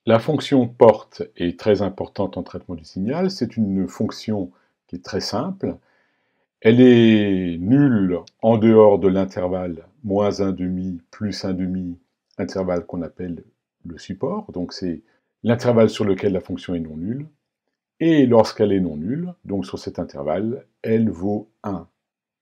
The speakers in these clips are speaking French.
La fonction porte est très importante en traitement du signal. C'est une fonction qui est très simple. Elle est nulle en dehors de l'intervalle moins 1,5 plus 1,5, intervalle qu'on appelle le support. Donc c'est l'intervalle sur lequel la fonction est non nulle. Et lorsqu'elle est non nulle, donc sur cet intervalle, elle vaut 1.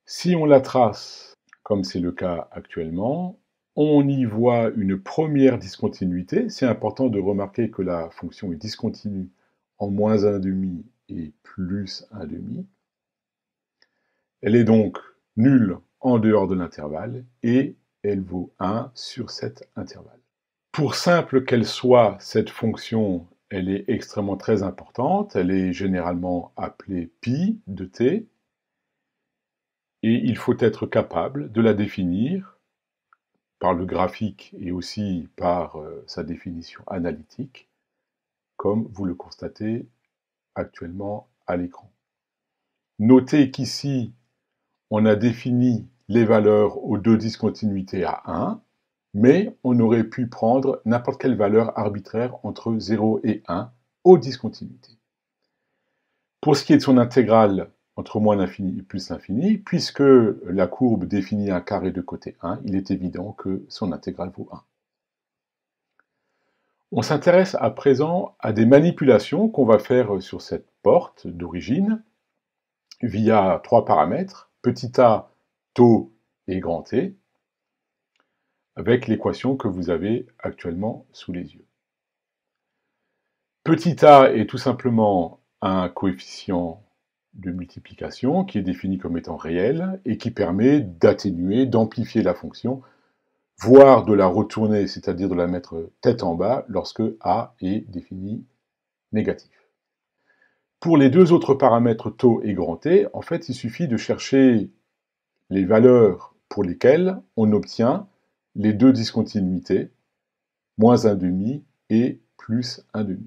Si on la trace, comme c'est le cas actuellement, on y voit une première discontinuité. C'est important de remarquer que la fonction est discontinue en moins 1,5 et plus 1,5. Elle est donc nulle en dehors de l'intervalle et elle vaut 1 sur cet intervalle. Pour simple qu'elle soit, cette fonction, elle est extrêmement très importante. Elle est généralement appelée pi de t. Et il faut être capable de la définir par le graphique et aussi par sa définition analytique, comme vous le constatez actuellement à l'écran. Notez qu'ici, on a défini les valeurs aux deux discontinuités à 1, mais on aurait pu prendre n'importe quelle valeur arbitraire entre 0 et 1 aux discontinuités. Pour ce qui est de son intégrale entre moins l'infini et plus l'infini, puisque la courbe définit un carré de côté 1, il est évident que son intégrale vaut 1. On s'intéresse à présent à des manipulations qu'on va faire sur cette porte d'origine via trois paramètres, petit a, tau et grand T, avec l'équation que vous avez actuellement sous les yeux. Petit a est tout simplement un coefficient de multiplication qui est défini comme étant réel et qui permet d'atténuer, d'amplifier la fonction, voire de la retourner, c'est-à-dire de la mettre tête en bas lorsque a est défini négatif. Pour les deux autres paramètres tau et grand T, en fait, il suffit de chercher les valeurs pour lesquelles on obtient les deux discontinuités, moins 1,5 et plus 1,5.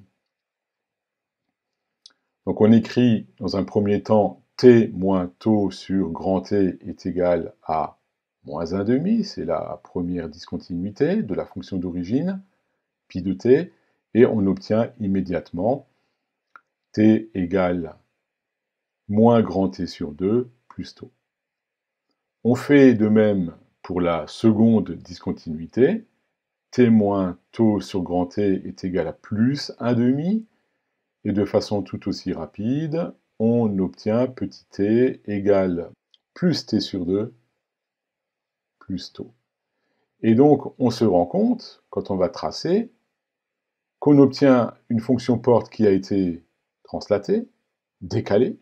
Donc on écrit dans un premier temps t moins tau sur grand T est égal à moins 1,5, c'est la première discontinuité de la fonction d'origine, pi de t, et on obtient immédiatement t égale moins grand T sur 2 plus tau. On fait de même pour la seconde discontinuité, t moins tau sur grand T est égal à plus 1,5, et de façon tout aussi rapide, on obtient petit t égale plus t sur 2 plus tau. Et donc, on se rend compte, quand on va tracer, qu'on obtient une fonction porte qui a été translatée, décalée,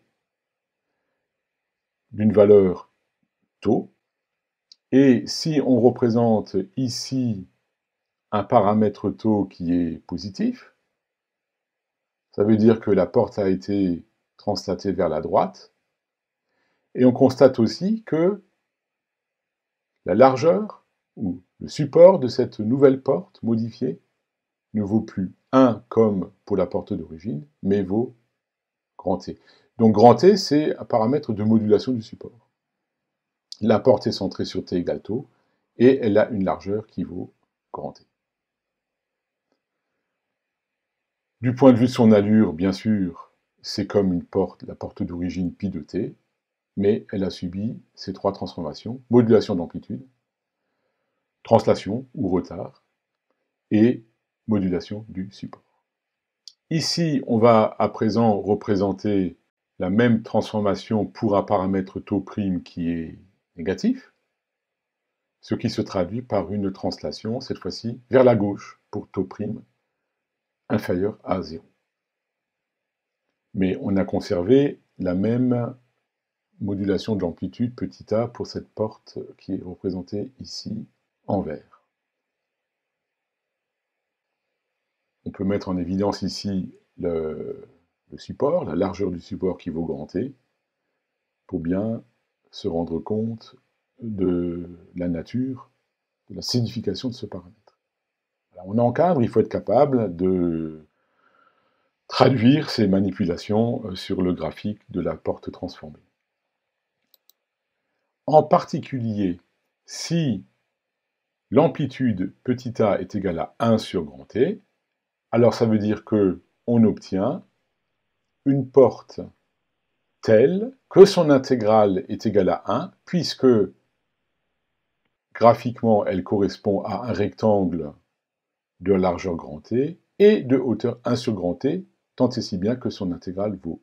d'une valeur tau. Et si on représente ici un paramètre tau qui est positif, ça veut dire que la porte a été translatée vers la droite. Et on constate aussi que la largeur, ou le support de cette nouvelle porte modifiée, ne vaut plus 1 comme pour la porte d'origine, mais vaut grand T. Donc grand T, c'est un paramètre de modulation du support. La porte est centrée sur T égale tau, et elle a une largeur qui vaut grand T. Du point de vue de son allure, bien sûr, c'est comme une porte, la porte d'origine pi de T, mais elle a subi ces trois transformations, modulation d'amplitude, translation ou retard, et modulation du support. Ici, on va à présent représenter la même transformation pour un paramètre tau' qui est négatif, ce qui se traduit par une translation, cette fois-ci, vers la gauche pour tau' inférieur à 0. Mais on a conservé la même modulation de l'amplitude petit a pour cette porte qui est représentée ici en vert. On peut mettre en évidence ici le support, la largeur du support qui vaut grand T, pour bien se rendre compte de la nature, de la signification de ce paramètre. Alors, on encadre, il faut être capable de traduire ces manipulations sur le graphique de la porte transformée. En particulier, si l'amplitude petit a est égale à 1 sur grand T, Alors ça veut dire que on obtient une porte telle que son intégrale est égale à 1, puisque graphiquement elle correspond à un rectangle de largeur grand T et de hauteur 1 sur grand T, tant et si bien que son intégrale vaut